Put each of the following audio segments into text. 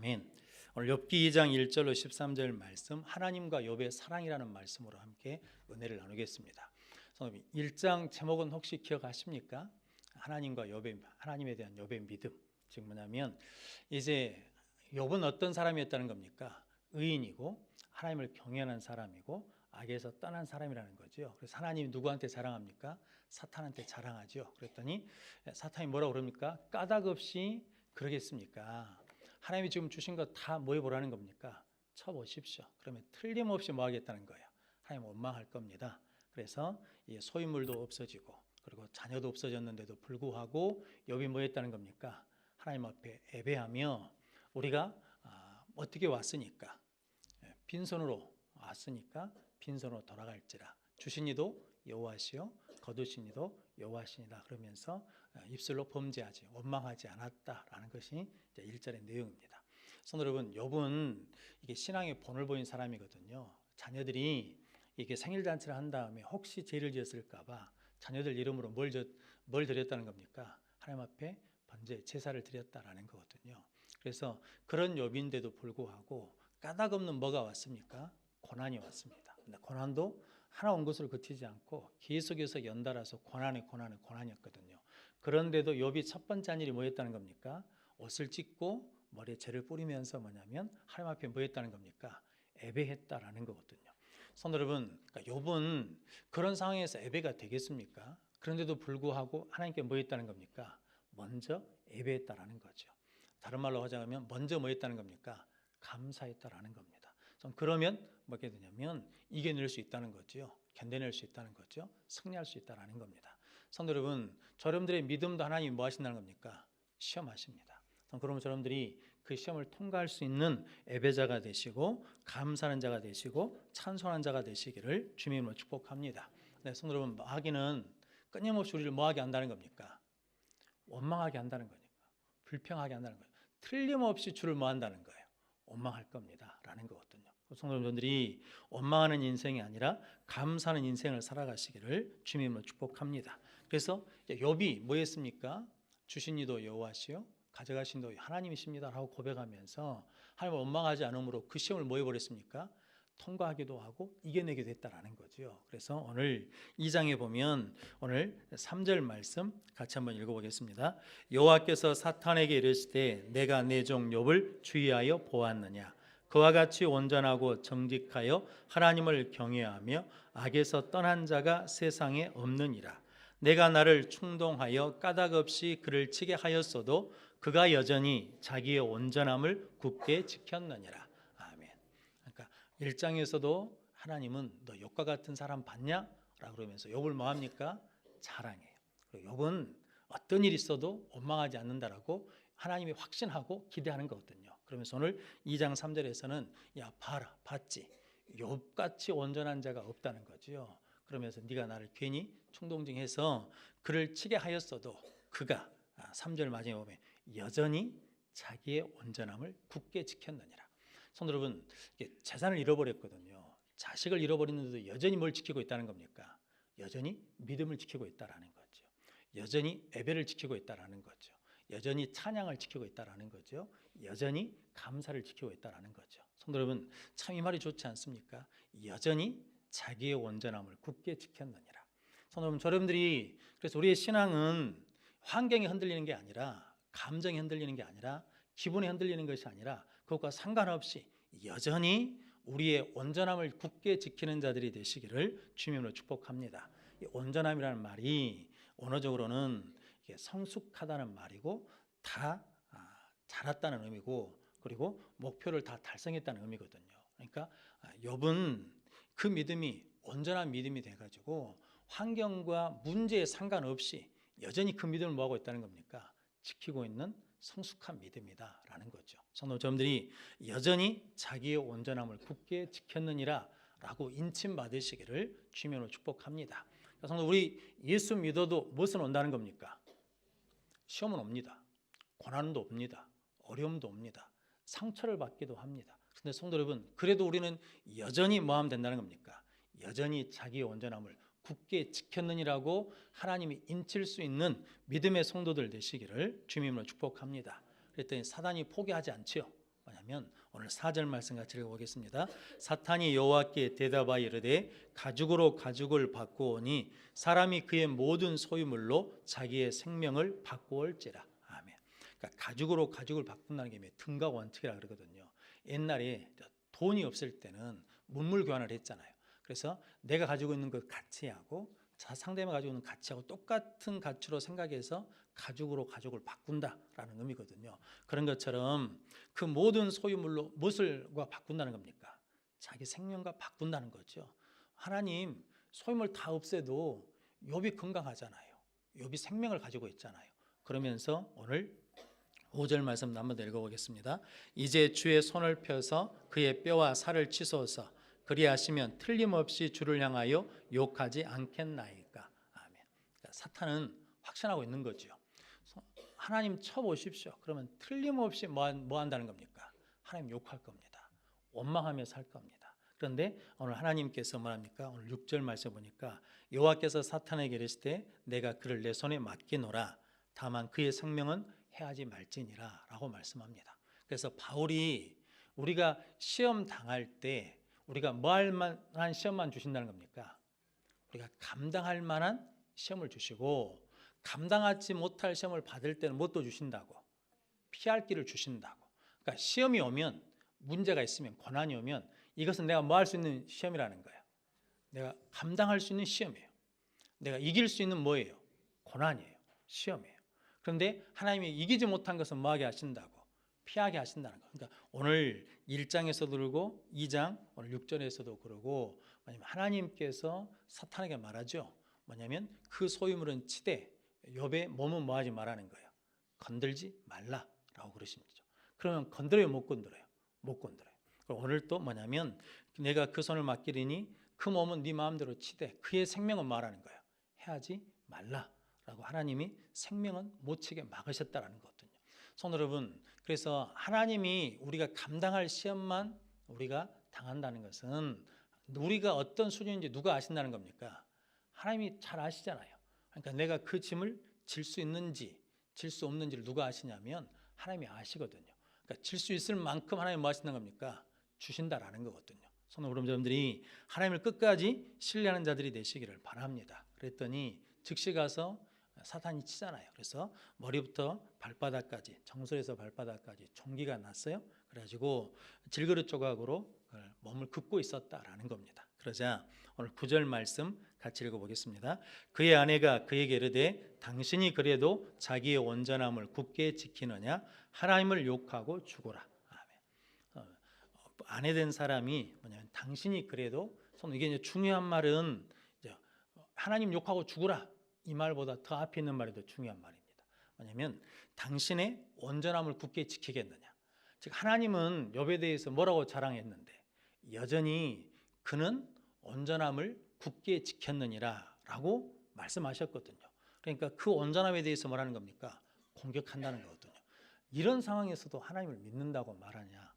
아멘. 오늘 욥기 2장 1절로 13절 말씀, 하나님과 욥의 사랑이라는 말씀으로 함께 은혜를 나누겠습니다. 1장 제목은 혹시 기억하십니까? 하나님과 욥의, 하나님에 대한 욥의 믿음. 즉 뭐냐면 이제 욥은 어떤 사람이었다는 겁니까? 의인이고 하나님을 경외하는 사람이고 악에서 떠난 사람이라는 거죠. 그래서 하나님이 누구한테 자랑합니까? 사탄한테 자랑하죠. 그랬더니 사탄이 뭐라고 그럽니까? 까닭 없이 그러겠습니까? 하나님이 지금 주신 거 다 뭐 해보라는 겁니까? 쳐보십시오. 그러면 틀림없이 뭐 하겠다는 거예요? 하나님 원망할 겁니다. 그래서 이 소유물도 없어지고 그리고 자녀도 없어졌는데도 불구하고 욥이 뭐 했다는 겁니까? 하나님 앞에 애배하며 우리가 어떻게 왔으니까 빈손으로 왔으니까 빈손으로 돌아갈지라 주신 이도 여호와시요 거두신 이도 여호와시니라 그러면서 입술로 범죄하지 원망하지 않았다라는 것이 이제 1절의 내용입니다. 성도 여러분, 욥은 이게 신앙의 본을 보인 사람이거든요. 자녀들이 이게 생일 잔치를 한 다음에 혹시 죄를 지었을까봐 자녀들 이름으로 뭘 드렸다는 겁니까? 하나님 앞에 번제 제사를 드렸다라는 거거든요. 그래서 그런 욥인데도 불구하고 까닭 없는 뭐가 왔습니까? 고난이 왔습니다. 근데 고난도 하나 온 것으로 그치지 않고 계속해서 연달아서 고난이었거든요. 그런데도 욥이 첫 번째 한 일이 뭐였다는 겁니까? 옷을 찢고 머리에 재를 뿌리면서 뭐냐면 하나님 앞에 뭐였다는 겁니까? 애배했다라는 거거든요. 성도 여러분, 그러니까 욥은 그런 상황에서 애배가 되겠습니까? 그런데도 불구하고 하나님께 뭐였다는 겁니까? 먼저 애배했다라는 거죠. 다른 말로 하자면 먼저 뭐였다는 겁니까? 감사했다라는 겁니다. 그러면 뭐게 되냐면 이겨낼 수 있다는 거죠. 견뎌낼 수 있다는 거죠. 승리할 수 있다는 겁니다. 성도 여러분, 여러분들의 믿음도 하나님이 뭐 하신다는 겁니까? 시험하십니다. 그러면 여러분들이 그 시험을 통과할 수 있는 애배자가 되시고 감사하는 자가 되시고 찬송하는 자가 되시기를 주님으로 축복합니다. 네, 성도 여러분, 마귀는 끊임없이 우리를 뭐하게 한다는 겁니까? 원망하게 한다는 거니까 불평하게 한다는 거예요. 틀림없이 주를 뭐 한다는 거예요? 원망할 겁니다 라는 거거든요. 성도 여러분들이 원망하는 인생이 아니라 감사하는 인생을 살아가시기를 주님으로 축복합니다. 그래서 욥이 뭐 했습니까? 주신 이도 여호와시요 가져가신 이도 하나님이십니다 라고 고백하면서 하나님을 원망하지 않으므로 그 시험을 뭐 해버렸습니까? 통과하기도 하고 이겨내기도 했다라는 거죠. 그래서 오늘 2장에 보면 오늘 3절 말씀 같이 한번 읽어보겠습니다. 여호와께서 사탄에게 이르시되 내가 내 종 욥을 주의하여 보았느냐 그와 같이 온전하고 정직하여 하나님을 경외하며 악에서 떠난 자가 세상에 없느니라. 내가 나를 충동하여 까닭 없이 그를 치게 하였어도 그가 여전히 자기의 온전함을 굳게 지켰느니라. 아멘. 그러니까 1장에서도 하나님은 너 욥과 같은 사람 봤냐? 라고 그러면서 욥을 뭐 합니까? 자랑해요. 그리고 욥은 어떤 일이 있어도 원망하지 않는다라고 하나님이 확신하고 기대하는 거거든요. 그러면서 오늘 2장 3절에서는 야 봐라 봤지 욥같이 온전한 자가 없다는 거죠. 그러면서 네가 나를 괜히 충동증해서 그를 치게 하였어도 그가 3절 마지막에 보면 여전히 자기의 온전함을 굳게 지켰느니라. 성도 여러분, 재산을 잃어버렸거든요. 자식을 잃어버렸는데도 여전히 뭘 지키고 있다는 겁니까? 여전히 믿음을 지키고 있다라는 거죠. 여전히 예배를 지키고 있다라는 거죠. 여전히 찬양을 지키고 있다라는 거죠. 여전히 감사를 지키고 있다라는 거죠. 성도 여러분, 참 이 말이 좋지 않습니까? 여전히 자기의 온전함을 굳게 지켰느니라. 성도 여러분, 여러분들이 그래서 우리의 신앙은 환경이 흔들리는 게 아니라 감정이 흔들리는 게 아니라 기분이 흔들리는 것이 아니라 그것과 상관없이 여전히 우리의 온전함을 굳게 지키는 자들이 되시기를 주님으로 축복합니다. 이 온전함이라는 말이 언어적으로는 이게 성숙하다는 말이고 다 자랐다는 의미고 그리고 목표를 다 달성했다는 의미거든요. 그러니까 욥은 그 믿음이 온전한 믿음이 돼가지고 환경과 문제에 상관없이 여전히 그 믿음을 뭐하고 있다는 겁니까? 지키고 있는 성숙한 믿음이다라는 거죠. 성도 여러분들이 여전히 자기의 온전함을 굳게 지켰느니라 라고 인침받으시기를 주님으로 축복합니다. 성도 우리 예수 믿어도 무엇은 온다는 겁니까? 시험은 옵니다. 고난도 옵니다. 어려움도 옵니다. 상처를 받기도 합니다. 그런데 성도 여러분, 그래도 우리는 여전히 뭐 하면 된다는 겁니까? 여전히 자기의 온전함을 굳게 지켰느니라고 하나님이 인칠 수 있는 믿음의 성도들 되시기를 주님으로 축복합니다. 그랬더니 사단이 포기하지 않지요. 뭐냐면 오늘 4절 말씀 같이 읽어보겠습니다. 사탄이 여호와께 대답하여 이르되 가죽으로 가죽을 바꾸오니 사람이 그의 모든 소유물로 자기의 생명을 바꾸올지라. 아멘. 그러니까 가죽으로 가죽을 바꾼다는 게 등가 원칙이라 그러거든요. 옛날에 돈이 없을 때는 문물 교환을 했잖아요. 그래서 내가 가지고 있는 그 가치하고 상대방이 가지고 있는 가치하고 똑같은 가치로 생각해서 가죽으로 가죽을 바꾼다라는 의미거든요. 그런 것처럼 그 모든 소유물로 무엇을과 바꾼다는 겁니까? 자기 생명과 바꾼다는 거죠. 하나님 소유물 다 없애도 욥이 건강하잖아요. 욥이 생명을 가지고 있잖아요. 그러면서 오늘 5절 말씀 한번 더 읽어보겠습니다. 이제 주의 손을 펴서 그의 뼈와 살을 치소서. 그리하시면 틀림없이 주를 향하여 욕하지 않겠나이까. 아멘. 그러니까 사탄은 확신하고 있는 거죠. 하나님 쳐보십시오. 그러면 틀림없이 뭐 한다는 겁니까? 하나님 욕할 겁니다. 원망하며 살 겁니다. 그런데 오늘 하나님께서 뭐합니까? 오늘 6절 말씀 보니까 여호와께서 사탄에게 이르시되 내가 그를 내 손에 맡기노라. 다만 그의 생명은 해하지 말지니라 라고 말씀합니다. 그래서 바울이 우리가 시험 당할 때 우리가 뭐 할 만한 시험만 주신다는 겁니까? 우리가 감당할 만한 시험을 주시고 감당하지 못할 시험을 받을 때는 뭣도 주신다고? 피할 길을 주신다고. 그러니까 시험이 오면 문제가 있으면 고난이 오면 이것은 내가 뭐 할 수 있는 시험이라는 거예요. 내가 감당할 수 있는 시험이에요. 내가 이길 수 있는 뭐예요? 고난이에요. 시험이에요. 그런데 하나님이 이기지 못한 것은 뭐 하게 하신다고? 피하게 하신다는 거예요. 그러니까 오늘 1장에서도 그러고 2장 오늘 6절에서도 그러고 하나님께서 사탄에게 말하죠. 뭐냐면 그 소유물은 치되 욥의 몸은 뭐 하지 말라는 거예요. 건들지 말라라고 그러십니다. 그러면 건드려요, 못 건드려요? 못 건드려요. 오늘 또 뭐냐면 내가 그 손을 맡기리니 그 몸은 네 마음대로 치되 그의 생명은 말하는 거예요. 해하지 말라라고 하나님이 생명은 못 치게 막으셨다라는 거거든요. 성도 여러분, 그래서 하나님이 우리가 감당할 시험만 우리가 당한다는 것은 우리가 어떤 수준인지 누가 아신다는 겁니까? 하나님이 잘 아시잖아요. 그러니까 내가 그 짐을 질 수 있는지 질 수 없는지를 누가 아시냐면 하나님이 아시거든요. 그러니까 질 수 있을 만큼 하나님이 뭐 하신다는 겁니까? 주신다라는 거거든요. 성도 여러분들이 하나님을 끝까지 신뢰하는 자들이 되시기를 바랍니다. 그랬더니 즉시 가서 사탄이 치잖아요. 그래서 머리부터 발바닥까지, 정수에서 발바닥까지 총기가 났어요. 그래가지고 질그릇 조각으로 몸을 긋고 있었다라는 겁니다. 그러자 오늘 9절 말씀 같이 읽어보겠습니다. 그의 아내가 그에게 이르되 당신이 그래도 자기의 온전함을 굳게 지키느냐? 하나님을 욕하고 죽어라. 아멘. 아내 된 사람이 뭐냐면 당신이 그래도, 이게 이제 중요한 말은 이제 하나님 욕하고 죽어라 이 말보다 더 앞에 있는 말이 더 중요한 말입니다. 뭐냐면 당신의 온전함을 굳게 지키겠느냐. 즉 하나님은 욥에 대해서 뭐라고 자랑했는데 여전히 그는 온전함을 굳게 지켰느니라 라고 말씀하셨거든요. 그러니까 그 온전함에 대해서 뭐라는 겁니까? 공격한다는 거거든요. 이런 상황에서도 하나님을 믿는다고 말하냐?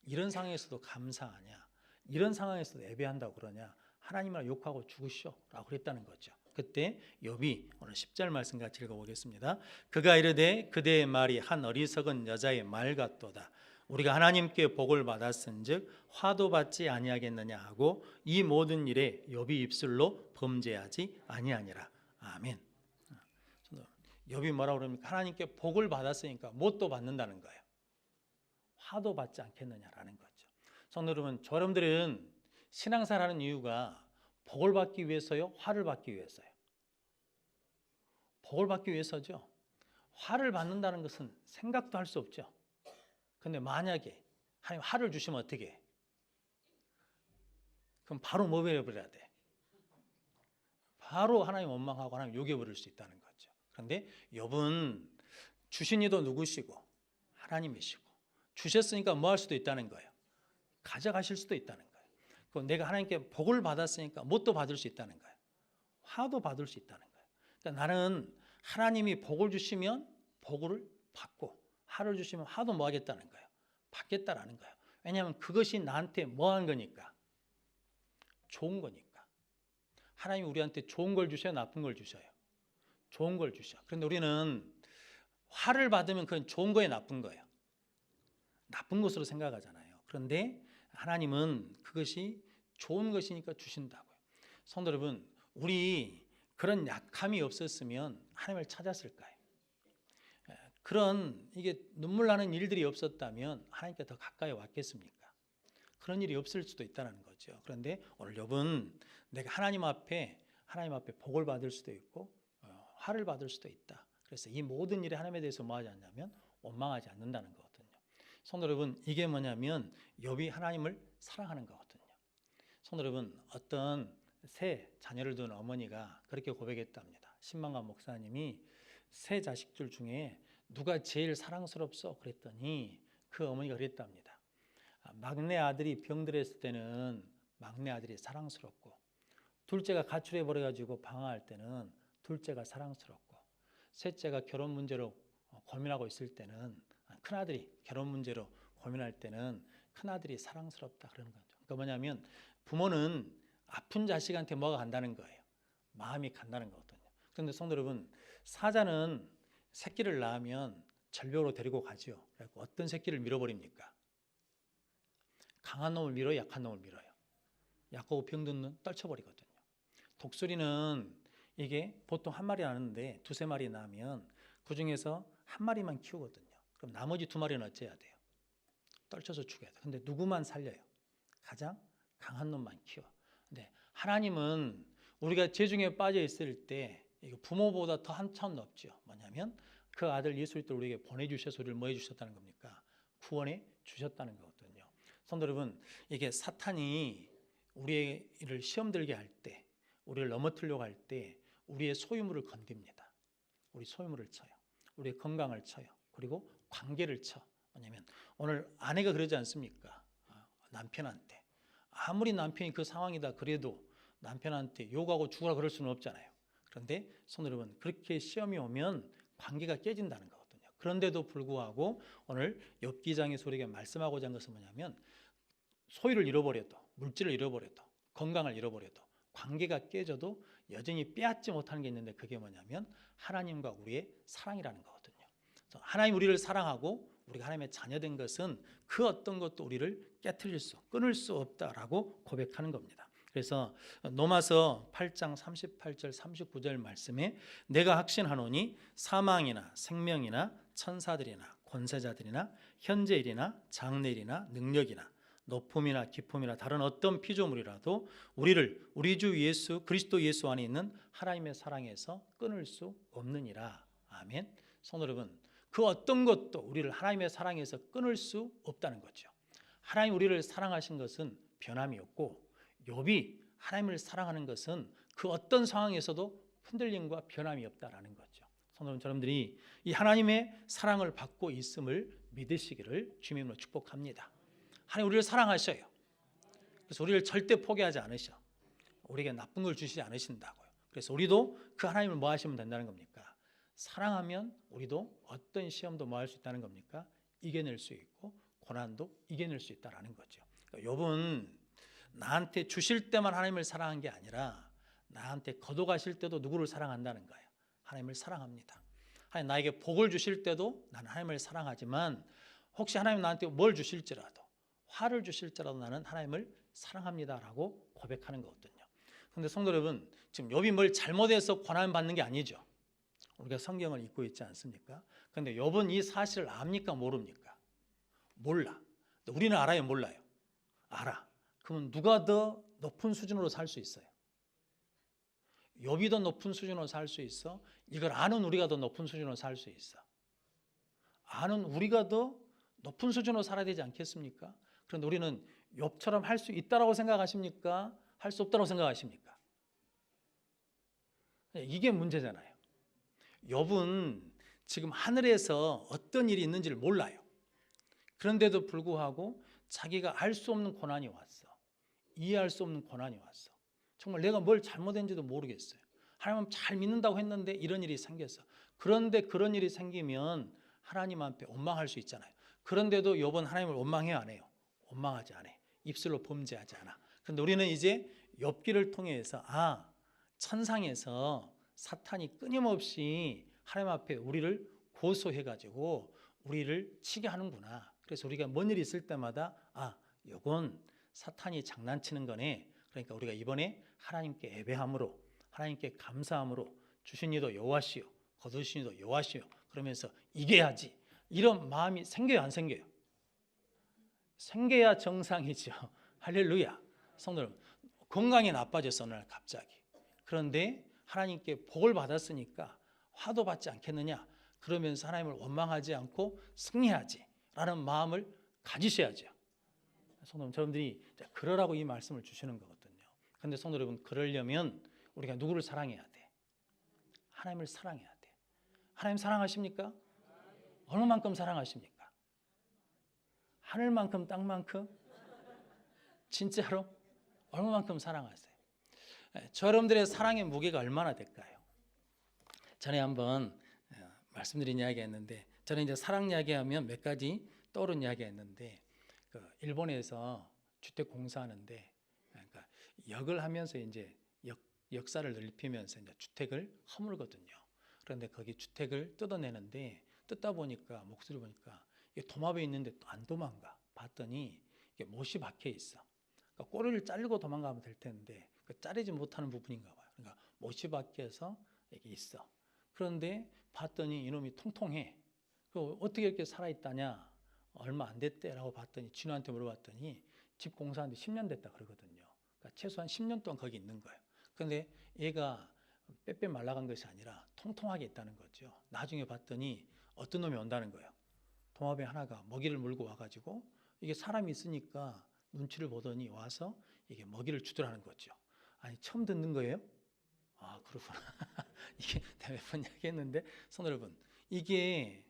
이런 상황에서도 감사하냐? 이런 상황에서도 예배한다고 그러냐? 하나님을 욕하고 죽으시오 라고 그랬다는 거죠. 그때 욥이 오늘 10절 말씀 같이 읽어보겠습니다. 그가 이르되 그대의 말이 한 어리석은 여자의 말 같도다. 우리가 하나님께 복을 받았은즉 화도 받지 아니하겠느냐 하고 이 모든 일에 욥이 입술로 범죄하지 아니하니라. 아멘. 욥이 뭐라고 그럽니까? 하나님께 복을 받았으니까 뭣도 받는다는 거예요. 화도 받지 않겠느냐라는 거죠. 성도 여러분, 여러분들은 신앙생활하는 이유가 복을 받기 위해서요? 화를 받기 위해서요? 복을 받기 위해서죠. 화를 받는다는 것은 생각도 할 수 없죠. 근데 만약에 하나님 화를 주시면 어떻게 해? 그럼 바로 뭐 해버려야 돼? 바로 하나님 원망하고 하나님 욕해버릴 수 있다는 거죠. 그런데 욥은 주신 이도 누구시고 하나님이시고 주셨으니까 뭐 할 수도 있다는 거예요. 가져가실 수도 있다는 거예요. 그리고 내가 하나님께 복을 받았으니까 뭣도 받을 수 있다는 거예요. 화도 받을 수 있다는 거예요. 그러니까 나는 하나님이 복을 주시면 복을 받고 화를 주시면 화도 뭐 하겠다는 거예요. 받겠다라는 거예요. 왜냐하면 그것이 나한테 뭐 한 거니까? 좋은 거니까. 하나님이 우리한테 좋은 걸 주셔요? 나쁜 걸 주셔요? 좋은 걸 주셔. 그런데 우리는 화를 받으면 그건 좋은 거예요? 나쁜 거예요? 나쁜 것으로 생각하잖아요. 그런데 하나님은 그것이 좋은 것이니까 주신다고요. 성도 여러분, 우리 그런 약함이 없었으면 하나님을 찾았을까요? 그런 이게 눈물 나는 일들이 없었다면 하나님께 더 가까이 왔겠습니까? 그런 일이 없을 수도 있다는 거죠. 그런데 오늘 욥은 내가 하나님 앞에 복을 받을 수도 있고 화를 받을 수도 있다. 그래서 이 모든 일에 하나님에 대해서 뭐하지 않냐면 원망하지 않는다는 거거든요. 성도 여러분, 이게 뭐냐면 욥이 하나님을 사랑하는 거거든요. 성도 여러분, 어떤 세 자녀를 둔 어머니가 그렇게 고백했답니다. 신방관 목사님이 세 자식들 중에 누가 제일 사랑스럽소? 그랬더니 그 어머니가 그랬답니다. 막내 아들이 병들었을 때는 막내 아들이 사랑스럽고, 둘째가 가출해 버려가지고 방황할 때는 둘째가 사랑스럽고, 셋째가 결혼 문제로 고민하고 있을 때는 큰아들이 결혼 문제로 고민할 때는 큰아들이 사랑스럽다 그러는 거죠. 그러니까 뭐냐면 부모는 아픈 자식한테 뭐가 간다는 거예요. 마음이 간다는 거거든요. 그런데 성도 여러분, 사자는 새끼를 낳으면 절벽으로 데리고 가죠. 그래서 어떤 새끼를 밀어버립니까? 강한 놈을 밀어요, 약한 놈을 밀어요. 약하고 병든 놈 떨쳐버리거든요. 독수리는 이게 보통 한 마리 낳는데 두세 마리 낳으면 그 중에서 한 마리만 키우거든요. 그럼 나머지 두 마리는 어째야 돼요? 떨쳐서 죽여야 돼요. 근데 누구만 살려요? 가장 강한 놈만 키워. 근데 하나님은 우리가 죄중에 빠져 있을 때 부모보다 더 한참 높죠. 뭐냐면 그 아들 예수 그리스도를 우리에게 보내주셔서 우리를 뭐 해주셨다는 겁니까? 구원해 주셨다는 거거든요. 성도 여러분, 이게 사탄이 우리를 시험 들게 할 때, 우리를 넘어뜨려고 할 때 우리의 소유물을 건듭니다. 우리 소유물을 쳐요. 우리의 건강을 쳐요. 그리고 관계를 쳐. 뭐냐면 오늘 아내가 그러지 않습니까? 남편한테. 아무리 남편이 그 상황이다 그래도 남편한테 욕하고 죽으라 그럴 수는 없잖아요. 그런데 성도 여러분, 그렇게 시험이 오면 관계가 깨진다는 거거든요. 그런데도 불구하고 오늘 욥기장에서 우리에게 말씀하고자 한 것은 뭐냐면 소유를 잃어버려도, 물질을 잃어버려도, 건강을 잃어버려도, 관계가 깨져도 여전히 빼앗지 못하는 게 있는데 그게 뭐냐면 하나님과 우리의 사랑이라는 거거든요. 하나님 우리를 사랑하고 우리가 하나님의 자녀된 것은 그 어떤 것도 우리를 깨트릴 수, 끊을 수 없다라고 고백하는 겁니다. 그래서 로마서 8장 38절 39절 말씀에 내가 확신하노니 사망이나 생명이나 천사들이나 권세자들이나 현재일이나 장래일이나 능력이나 높음이나 깊음이나 다른 어떤 피조물이라도 우리를 우리 주 예수 그리스도 예수 안에 있는 하나님의 사랑에서 끊을 수 없느니라. 아멘. 성도 여러분, 그 어떤 것도 우리를 하나님의 사랑에서 끊을 수 없다는 거죠. 하나님 우리를 사랑하신 것은 변함이 없고 욥이 하나님을 사랑하는 것은 그 어떤 상황에서도 흔들림과 변함이 없다라는 거죠. 성도 여러분들이 이 하나님의 사랑을 받고 있음을 믿으시기를 주님으로 축복합니다. 하나님 우리를 사랑하셔요. 그래서 우리를 절대 포기하지 않으셔. 우리에게 나쁜 걸 주시지 않으신다고요. 그래서 우리도 그 하나님을 뭐 하시면 된다는 겁니까? 사랑하면 우리도 어떤 시험도 뭐 할 수 있다는 겁니까? 이겨낼 수 있고 고난도 이겨낼 수 있다는 거죠. 그러니까 욥은 나한테 주실 때만 하나님을 사랑한 게 아니라 나한테 거둬가실 때도 누구를 사랑한다는 거예요? 하나님을 사랑합니다. 하나님 나에게 복을 주실 때도 나는 하나님을 사랑하지만 혹시 하나님 나한테 뭘 주실지라도 화를 주실지라도 나는 하나님을 사랑합니다라고 고백하는 거거든요. 그런데 성도 여러분, 지금 욥이 뭘 잘못해서 고난 받는 게 아니죠. 우리가 성경을 읽고 있지 않습니까? 그런데 욥은 이 사실을 압니까 모릅니까? 몰라. 우리는 알아요, 몰라요? 알아. 그러면 누가 더 높은 수준으로 살 수 있어요? 욥이 더 높은 수준으로 살 수 있어? 이걸 아는 우리가 더 높은 수준으로 살 수 있어? 아는 우리가 더 높은 수준으로 살아야 되지 않겠습니까? 그런데 우리는 욥처럼 할 수 있다라고 생각하십니까? 할 수 없다고 생각하십니까? 이게 문제잖아요. 욥은 지금 하늘에서 어떤 일이 있는지를 몰라요. 그런데도 불구하고 자기가 알 수 없는 고난이 왔어. 이해할 수 없는 고난이 왔어. 정말 내가 뭘 잘못했는지도 모르겠어요. 하나님 잘 믿는다고 했는데 이런 일이 생겼어. 그런데 그런 일이 생기면 하나님 앞에 원망할 수 있잖아요. 그런데도 욥은 하나님을 원망해요, 안 해요? 원망하지 않아요. 입술로 범죄하지 않아. 그런데 우리는 이제 욥기를 통해서 천상에서 사탄이 끊임없이 하나님 앞에 우리를 고소해가지고 우리를 치게 하는구나. 그래서 우리가 뭔 일이 있을 때마다 요건 사탄이 장난치는 거네. 그러니까 우리가 이번에 하나님께 예배함으로, 하나님께 감사함으로, 주신 이도 여호와시요 거두신 이도 여호와시요 그러면서 이겨야지, 이런 마음이 생겨요, 안 생겨요? 생겨야 정상이죠. 할렐루야. 성도 여러분, 건강이 나빠졌어 어느 날 갑자기. 그런데 하나님께 복을 받았으니까 화도 받지 않겠느냐, 그러면서 하나님을 원망하지 않고 승리하지 라는 마음을 가지셔야죠. 성도 여러분들이 그러라고 이 말씀을 주시는 거거든요. 그런데 성도 여러분, 그러려면 우리가 누구를 사랑해야 돼? 하나님을 사랑해야 돼. 하나님 사랑하십니까? 얼마만큼 사랑하십니까? 하늘만큼 땅만큼? 진짜로? 얼마만큼 사랑하세요? 저 여러분들의 사랑의 무게가 얼마나 될까요? 전에 한번 말씀드린 이야기 했는데, 저는 이제 사랑 이야기하면 몇 가지 떠오른 이야기 했는데, 일본에서 주택 공사하는데, 그러니까 역을 하면서 이제 역사를 넓히면서 이제 주택을 허물거든요. 그런데 거기 주택을 뜯어내는데, 뜯다 보니까 목소리 보니까 이게 도마뱀이 있는데 또 안 도망가. 봤더니 이게 못이 박혀 있어. 그러니까 꼬리를 자르고 도망가면 될 텐데 자르지 못하는 부분인가 봐요. 그러니까 못이 박혀서 이게 있어. 그런데 봤더니 이놈이 통통해. 어떻게 이렇게 살아있다냐? 얼마 안 됐대라고 봤더니 진우한테 물어봤더니 집 공사하는데 10년 됐다 그러거든요. 그러니까 최소한 10년 동안 거기 있는 거예요. 그런데 얘가 빼빼 말라간 것이 아니라 통통하게 있다는 거죠. 나중에 봤더니 어떤 놈이 온다는 거예요. 도마뱀 하나가 먹이를 물고 와가지고, 이게 사람이 있으니까 눈치를 보더니 와서 이게 먹이를 주더라는 거죠. 아니, 처음 듣는 거예요? 그렇구나. 이게 내가 몇 번 얘기했는데, 성도 여러분, 이게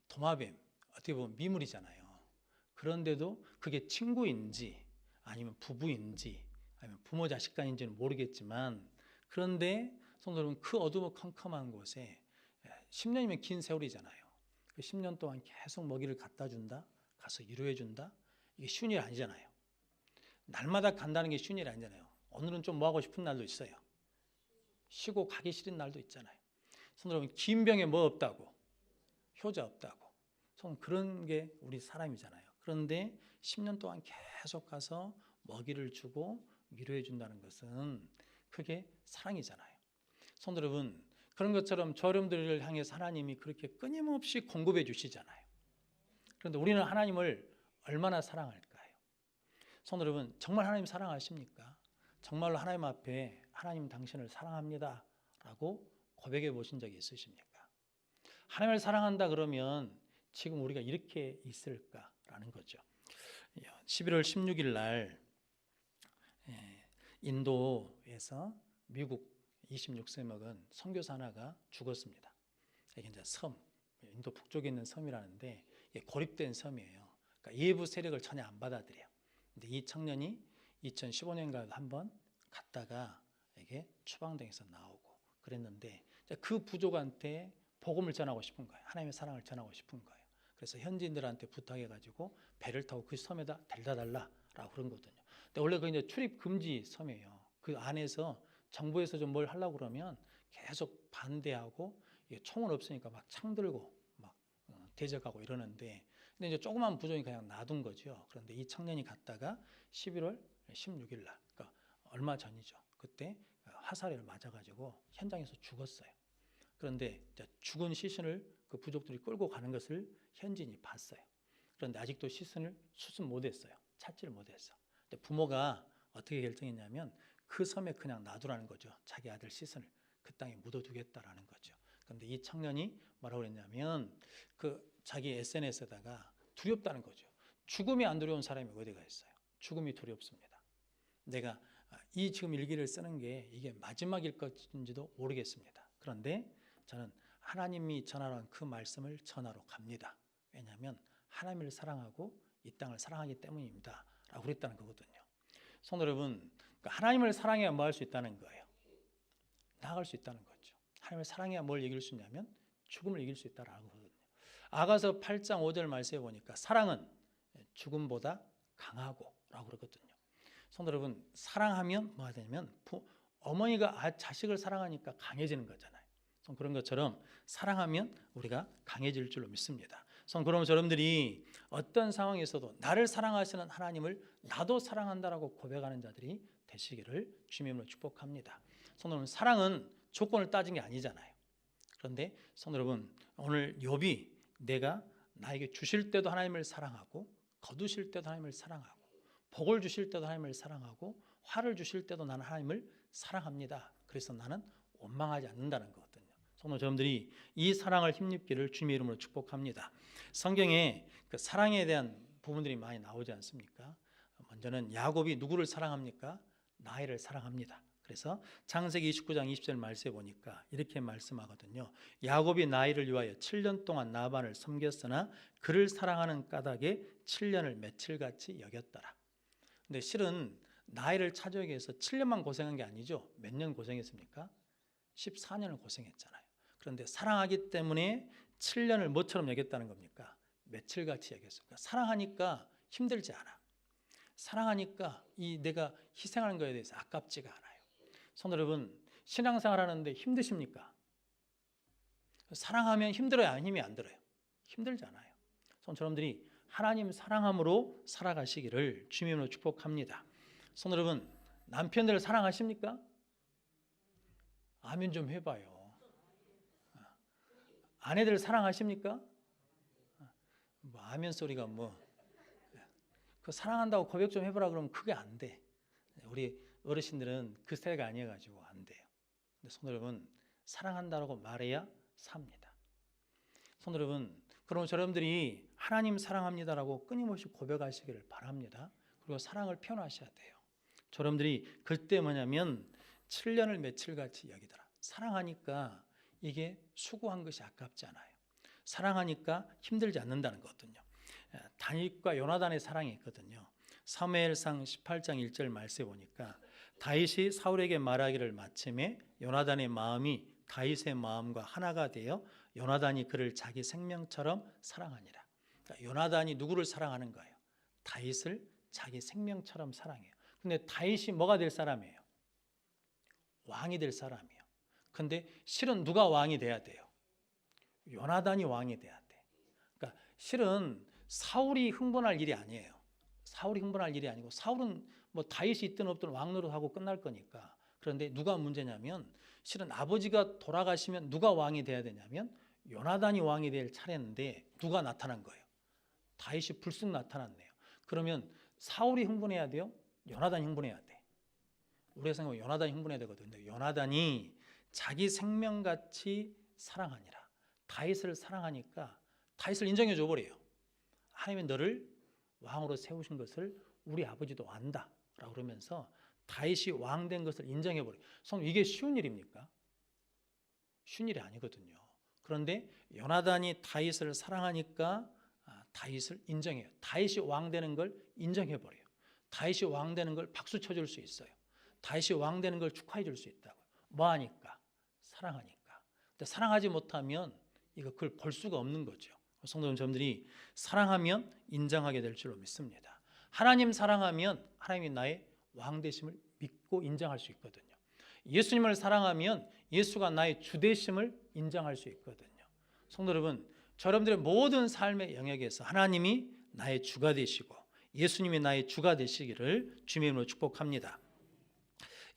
도마뱀 어떻게 보면 미물이잖아요. 그런데도 그게 친구인지 아니면 부부인지 아니면 부모 자식 간인지는 모르겠지만, 그런데 성도 여러분, 그 어두컴컴한 곳에 10년이면 긴 세월이잖아요. 그 10년 동안 계속 먹이를 갖다 준다, 가서 위로해 준다, 이게 쉬운 일 아니잖아요. 날마다 간다는 게 쉬운 일 아니잖아요. 오늘은 좀 뭐 하고 싶은 날도 있어요. 쉬고 가기 싫은 날도 있잖아요. 성도 여러분, 긴 병에 뭐 없다고? 효자 없다고. 그런 게 우리 사람이잖아요. 그런데 10년 동안 계속 가서 먹이를 주고 위로해 준다는 것은 그게 사랑이잖아요. 성도 여러분, 그런 것처럼 저 여러분들을 향해서 하나님이 그렇게 끊임없이 공급해 주시잖아요. 그런데 우리는 하나님을 얼마나 사랑할까요? 성도 여러분, 정말 하나님 사랑하십니까? 정말로 하나님 앞에 하나님 당신을 사랑합니다 라고 고백해 보신 적이 있으십니까? 하나님을 사랑한다 그러면 지금 우리가 이렇게 있을까라는 거죠. 11월 16일 날 인도에서 미국 26세 먹은 선교사 하나가 죽었습니다. 이게 이제 섬, 인도 북쪽에 있는 섬이라는데 고립된 섬이에요. 그러니까 예부 세력을 전혀 안 받아들여요. 근데 이 청년이 2015년간 한번 갔다가 이게 추방당해서 나오고 그랬는데, 그 부족한테 복음을 전하고 싶은 거예요. 하나님의 사랑을 전하고 싶은 거예요. 그래서 현지인들한테 부탁해가지고 배를 타고 그 섬에다 데려다 달라라고 그런 거거든요. 근데 원래 그 이제 출입 금지 섬이에요. 그 안에서 정부에서 좀 뭘 하려고 그러면 계속 반대하고, 총은 없으니까 막 창 들고 막 대적하고 이러는데, 근데 이제 조그만 부족이 그냥 놔둔 거죠. 그런데 이 청년이 갔다가 11월 16일 날, 그러니까 얼마 전이죠. 그때 화살에 맞아가지고 현장에서 죽었어요. 그런데 죽은 시신을 그 부족들이 끌고 가는 것을 현지인이 봤어요. 그런데 아직도 시신을 수습 못했어요. 찾지를 못했어. 근데 부모가 어떻게 결정했냐면 그 섬에 그냥 놔두라는 거죠. 자기 아들 시신을 그 땅에 묻어두겠다라는 거죠. 그런데 이 청년이 뭐라고 그랬냐면 자기 SNS에다가 두렵다는 거죠. 죽음이 안 두려운 사람이 어디가 있어요? 죽음이 두렵습니다. 내가 이 지금 일기를 쓰는 게 이게 마지막일 것인지도 모르겠습니다. 그런데 저는 하나님이 전하러 한 그 말씀을 전하러 갑니다. 왜냐하면 하나님을 사랑하고 이 땅을 사랑하기 때문입니다 라고 그랬다는 거거든요. 성도 여러분, 하나님을 사랑해야 뭐 할 수 있다는 거예요? 나아갈 수 있다는 거죠. 하나님을 사랑해야 뭘 이길 수 있냐면 죽음을 이길 수 있다라고 하거든요. 아가서 8장 5절 말씀에 보니까 사랑은 죽음보다 강하고 라고 그러거든요. 성도 여러분, 사랑하면 뭐가 되냐면 어머니가 자식을 사랑하니까 강해지는 거잖아요. 그런 것처럼 사랑하면 우리가 강해질 줄로 믿습니다. 그러면 여러분들이 어떤 상황에서도 나를 사랑하시는 하나님을 나도 사랑한다라고 고백하는 자들이 되시기를 주님으로 축복합니다. 성도 여러분, 사랑은 조건을 따진 게 아니잖아요. 그런데 성도 여러분, 오늘 욥이 내가 나에게 주실 때도 하나님을 사랑하고 거두실 때도 하나님을 사랑하고 복을 주실 때도 하나님을 사랑하고 화를 주실 때도 나는 하나님을 사랑합니다. 그래서 나는 원망하지 않는다는 거거든요. 성도 여러분들이 이 사랑을 힘입기를 주님의 이름으로 축복합니다. 성경에 그 사랑에 대한 부분들이 많이 나오지 않습니까? 먼저는 야곱이 누구를 사랑합니까? 라헬을 사랑합니다. 그래서 창세기 29장 20절 말씀에 보니까 이렇게 말씀하거든요. 야곱이 라헬을 위하여 7년 동안 라반을 섬겼으나 그를 사랑하는 까닭에 7년을 며칠같이 여겼더라. 근데 실은 라헬을 찾아오기 위해서 7년만 고생한 게 아니죠. 몇 년 고생했습니까? 14년을 고생했잖아요. 그런데 사랑하기 때문에 7년을 뭐처럼 여겼다는 겁니까? 며칠같이 여겼습니다. 사랑하니까 힘들지 않아. 사랑하니까 내가 희생하는 거에 대해서 아깝지가 않아요. 성도 여러분, 신앙생활 하는데 힘드십니까? 사랑하면 힘들어요? 아니면 힘이 안 들어요? 힘들잖아요. 성도 여러분들이 하나님 사랑함으로 살아가시기를 주님으로 축복합니다. 성도 여러분, 남편들을 사랑하십니까? 아멘 좀 해봐요. 아내들 사랑하십니까? 아멘 소리가 그 사랑한다고 고백 좀 해보라 그러면 그게 안 돼. 우리 어르신들은 그 스타일이 아니어가지고 안 돼요. 근데 성도 여러분, 사랑한다고 말해야 삽니다. 성도 여러분, 그럼 여러분들이 하나님 사랑합니다라고 끊임없이 고백하시기를 바랍니다. 그리고 사랑을 표현하셔야 돼요. 여러분들이 그때 뭐냐면 7년을 며칠같이 여기더라. 사랑하니까 이게 수고한 것이 아깝지 않아요. 사랑하니까 힘들지 않는다는 거거든요. 다윗과 요나단의 사랑이 있거든요. 사무엘상 18장 1절 말씀에 보니까 다윗이 사울에게 말하기를 마침에 요나단의 마음이 다윗의 마음과 하나가 되어 요나단이 그를 자기 생명처럼 사랑하니라. 그러니까 요나단이 누구를 사랑하는 거예요? 다윗을 자기 생명처럼 사랑해요. 근데 다윗이 뭐가 될 사람이에요? 왕이 될 사람이에요. 근데 실은 누가 왕이 돼야 돼요? 요나단이 왕이 돼야 돼. 그러니까 실은 사울이 흥분할 일이 아니에요. 사울이 흥분할 일이 아니고 사울은 다윗이 있든 없든 왕 노릇하고 끝날 거니까. 그런데 누가 문제냐면 실은 아버지가 돌아가시면 누가 왕이 돼야 되냐면 요나단이 왕이 될 차례인데 누가 나타난 거예요? 다윗이 불쑥 나타났네요. 그러면 사울이 흥분해야 돼요? 요나단이 흥분해야 돼. 우리가 생각하면 요나단이 흥분해야 되거든요. 요나단이 자기 생명같이 사랑하니라. 다윗을 사랑하니까 다윗을 인정해 줘 버려요. 하나님이 너를 왕으로 세우신 것을 우리 아버지도 안다라고 그러면서 다윗이 왕 된 것을 인정해 버려요. 이게 쉬운 일입니까? 쉬운 일이 아니거든요. 그런데 요나단이 다윗을 사랑하니까 다윗을 인정해요. 다윗이 왕 되는 걸 인정해 버려요. 다윗이 왕 되는 걸 박수 쳐줄 수 있어요. 다윗이 왕 되는 걸 축하해 줄 수 있다고요. 뭐 하니까? 사랑하니까. 근데 사랑하지 못하면 그걸 볼 수가 없는 거죠. 성도 여러분들이 사랑하면 인정하게 될 줄로 믿습니다. 하나님 사랑하면 하나님이 나의 왕 되심을 믿고 인정할 수 있거든요. 예수님을 사랑하면 예수가 나의 주 되심을 인정할 수 있거든요. 성도 여러분, 여러분들의 모든 삶의 영역에서 하나님이 나의 주가 되시고 예수님이 나의 주가 되시기를 주님의 이름으로 축복합니다.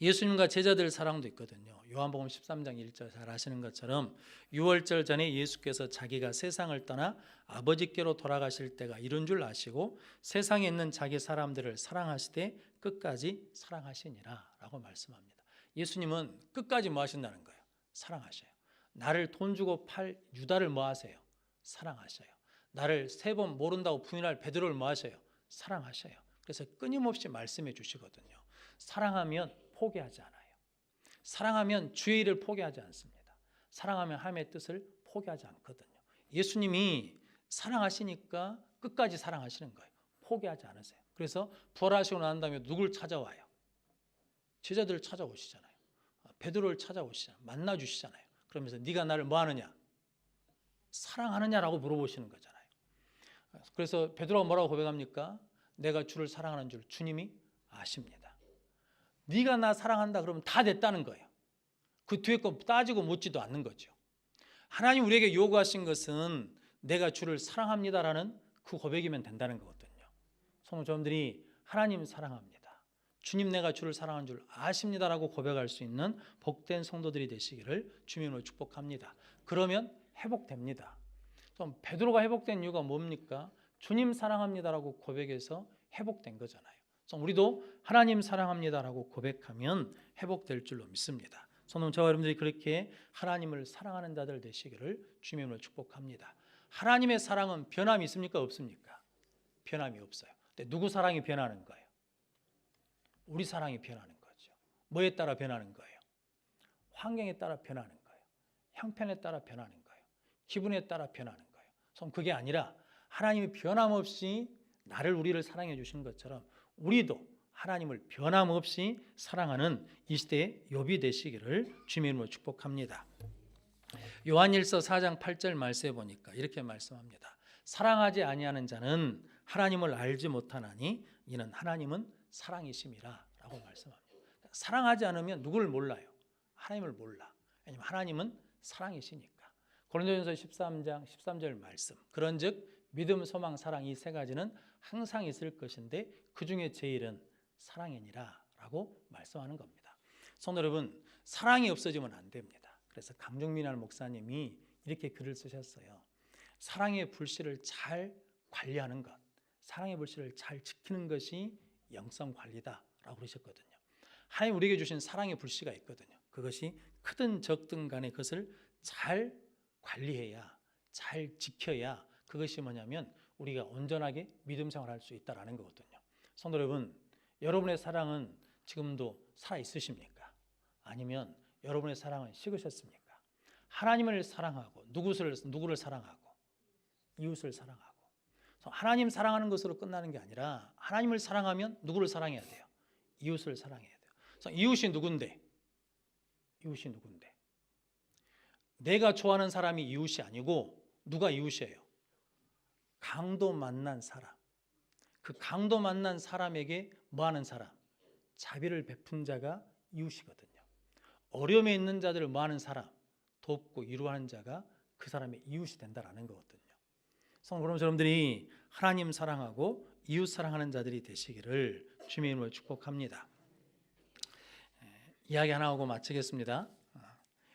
예수님과 제자들 사랑도 있거든요. 요한복음 13장 1절 잘 아시는 것처럼 유월절 전에 예수께서 자기가 세상을 떠나 아버지께로 돌아가실 때가 이른 줄 아시고 세상에 있는 자기 사람들을 사랑하시되 끝까지 사랑하시니라 라고 말씀합니다. 예수님은 끝까지 뭐 하신다는 거예요? 사랑하셔요. 나를 돈 주고 팔 유다를 뭐 하세요? 사랑하셔요. 나를 3번 모른다고 부인할 베드로를 뭐 하셔요? 사랑하셔요. 그래서 끊임없이 말씀해 주시거든요. 사랑하면 포기하지 않아요. 사랑하면 주의 일을 포기하지 않습니다. 사랑하면 하나님의 뜻을 포기하지 않거든요. 예수님이 사랑하시니까 끝까지 사랑하시는 거예요. 포기하지 않으세요. 그래서 부활하시고 난 다음에 누굴 찾아와요? 제자들을 찾아오시잖아요. 베드로를 찾아오시잖아요. 만나주시잖아요. 그러면서 네가 나를 뭐 하느냐? 사랑하느냐라고 물어보시는 거잖아요. 그래서 베드로가 뭐라고 고백합니까? 내가 주를 사랑하는 줄 주님이 아십니다. 네가 나 사랑한다 그러면 다 됐다는 거예요. 그 뒤에 거 따지고 묻지도 않는 거죠. 하나님 우리에게 요구하신 것은 내가 주를 사랑합니다라는 그 고백이면 된다는 거거든요. 성도님들이 하나님 사랑합니다, 주님 내가 주를 사랑하는 줄 아십니다라고 고백할 수 있는 복된 성도들이 되시기를 주님으로 축복합니다. 그러면 회복됩니다. 그럼 베드로가 회복된 이유가 뭡니까? 주님 사랑합니다라고 고백해서 회복된 거잖아요. 그래서 우리도 하나님 사랑합니다라고 고백하면 회복될 줄로 믿습니다. 성도 저와 여러분들이 그렇게 하나님을 사랑하는 자들 되시기를 주님으로 축복합니다. 하나님의 사랑은 변함이 있습니까? 없습니까? 변함이 없어요. 근데 누구 사랑이 변하는 거예요? 우리 사랑이 변하는 거죠. 뭐에 따라 변하는 거예요? 환경에 따라 변하는 거예요. 형편에 따라 변하는 거예요. 기분에 따라 변하는 거예요. 그럼 그게 아니라 하나님이 변함없이 우리를 사랑해 주신 것처럼 우리도 하나님을 변함없이 사랑하는 이 시대의 욥이 되시기를 주님의 이름으로 축복합니다. 요한일서 4장 8절 말씀에 보니까 이렇게 말씀합니다. 사랑하지 아니하는 자는 하나님을 알지 못하나니 이는 하나님은 사랑이심이라 라고 말씀합니다. 사랑하지 않으면 누구를 몰라요? 하나님을 몰라. 왜냐하면 하나님은 사랑이시니까. 고린도전서 13장 13절 말씀, 그런즉 믿음, 소망, 사랑 이 세 가지는 항상 있을 것인데 그 중에 제일은 사랑이니라 라고 말씀하는 겁니다. 성도 여러분, 사랑이 없어지면 안 됩니다. 그래서 강종민할 목사님이 이렇게 글을 쓰셨어요. 사랑의 불씨를 잘 관리하는 것, 사랑의 불씨를 잘 지키는 것이 영성 관리다라고 그러셨거든요. 하나님 우리에게 주신 사랑의 불씨가 있거든요. 그것이 크든 적든 간에 그것을 잘 관리해야, 잘 지켜야 그것이 뭐냐면 우리가 온전하게 믿음 생활할 수 있다라는 거거든요. 성도 여러분, 여러분의 사랑은 지금도 살아 있으십니까? 아니면 여러분의 사랑은 식으셨습니까? 하나님을 사랑하고 누구를 사랑하고 이웃을 사랑하고, 하나님 사랑하는 것으로 끝나는 게 아니라 하나님을 사랑하면 누구를 사랑해야 돼요? 이웃을 사랑해야 돼요. 그래서 이웃이 누군데? 내가 좋아하는 사람이 이웃이 아니고 누가 이웃이에요? 강도 만난 사람. 그 강도 만난 사람에게 뭐 하는 사람? 자비를 베푼 자가 이웃이거든요. 어려움에 있는 자들을 뭐 하는 사람? 돕고 위로하는 자가 그 사람의 이웃이 된다라는 거거든요. 그럼 여러분들이 하나님 사랑하고 이웃 사랑하는 자들이 되시기를 주님의 이름으로 축복합니다. 이야기 하나 하고 마치겠습니다.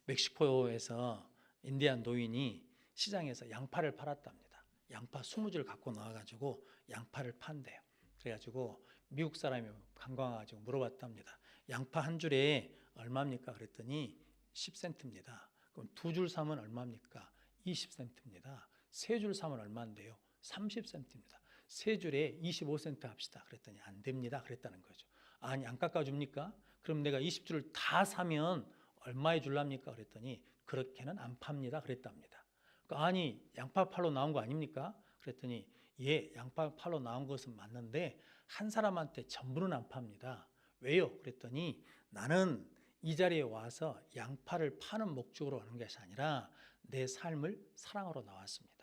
멕시코에서 인디안 노인이 시장에서 양파를 팔았답니다. 양파 20줄 갖고 나와가지고 양파를 판대요. 그래가지고 미국 사람이 관광와가지고 물어봤답니다. 양파 한 줄에 얼마입니까? 그랬더니 10센트입니다. 그럼 2줄 사면 얼마입니까? 20센트입니다. 3줄 사면 얼마인데요? 30센트입니다. 3줄에 25센트 합시다. 그랬더니 안 됩니다. 그랬다는 거죠. 아니 안 깎아줍니까? 그럼 내가 20줄을 다 사면 얼마에 줄랍니까? 그랬더니 그렇게는 안 팝니다. 그랬답니다. 아니 양파 팔로 나온 거 아닙니까? 그랬더니 예, 양파 팔로 나온 것은 맞는데 한 사람한테 전부는 안 팝니다. 왜요? 그랬더니 나는 이 자리에 와서 양파를 파는 목적으로 오는 것이 아니라 내 삶을 사랑하러 나왔습니다.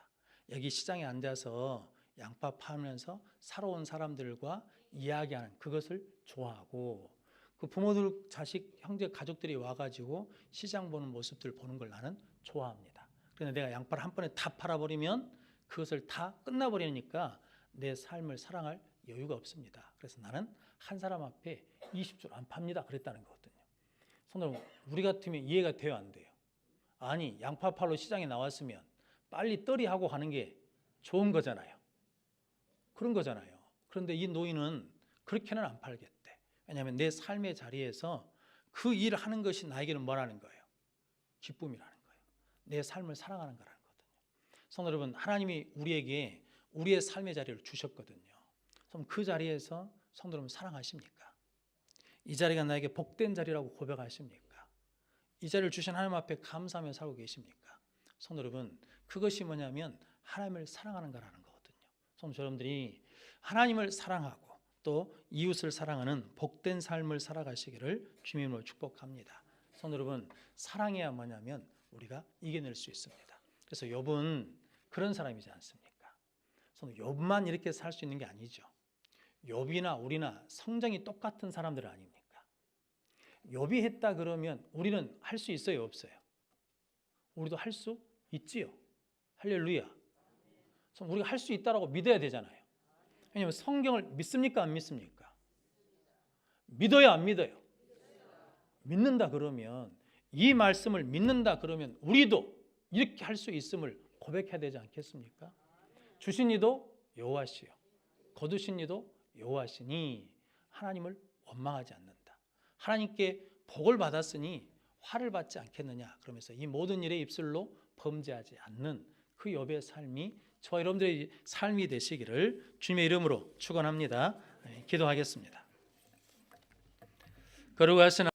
여기 시장에 앉아서 양파 파면서 살아온 사람들과 이야기하는 그것을 좋아하고, 그 부모들, 자식, 형제, 가족들이 와가지고 시장 보는 모습들 보는 걸 나는 좋아합니다. 그런데 내가 양파를 한 번에 다 팔아버리면 그것을 다 끝나버리니까 내 삶을 사랑할 여유가 없습니다. 그래서 나는 한 사람 앞에 20줄 안 팝니다. 그랬다는 거거든요. 손으로 우리 같으면 이해가 돼요, 안 돼요? 아니 양파 팔러 시장에 나왔으면 빨리 떨이하고 가는 게 좋은 거잖아요. 그런 거잖아요. 그런데 이 노인은 그렇게는 안 팔겠대. 왜냐하면 내 삶의 자리에서 그 일을 하는 것이 나에게는 뭐라는 거예요? 기쁨이라는 거예요. 내 삶을 사랑하는 거라는 거거든요. 성도 여러분, 하나님이 우리에게 우리의 삶의 자리를 주셨거든요. 그럼 그 자리에서 성도 여러분 사랑하십니까? 이 자리가 나에게 복된 자리라고 고백하십니까? 이 자리를 주신 하나님 앞에 감사하며 살고 계십니까? 성도 여러분, 그것이 뭐냐면 하나님을 사랑하는 거라는 거거든요. 성도 여러분들이 하나님을 사랑하고 또 이웃을 사랑하는 복된 삶을 살아가시기를 주님의 이름으로 축복합니다. 성도 여러분, 사랑해야 뭐냐면 우리가 이겨낼 수 있습니다. 그래서 욥은 그런 사람이지 않습니까? 성도 욥만 이렇게 살 수 있는 게 아니죠. 욥이나 우리나 성정이 똑같은 사람들 아닙니까? 욥이 했다 그러면 우리는 할 수 있어요, 없어요? 우리도 할 수 있지요. 할렐루야. 우리가 할 수 있다라고 믿어야 되잖아요. 왜냐하면 성경을 믿습니까? 안 믿습니까? 믿어요? 안 믿어요? 믿는다 그러면, 이 말씀을 믿는다 그러면 우리도 이렇게 할 수 있음을 고백해야 되지 않겠습니까? 주신 이도 여호와시요 거두신 이도 여호와시니 하나님을 원망하지 않는다. 하나님께 복을 받았으니 화를 받지 않겠느냐. 그러면서 이 모든 일에 입술로 범죄하지 않는 그 욥의 삶이 저와 여러분들의 삶이 되시기를 주님의 이름으로 축원합니다. 기도하겠습니다. 거룩하신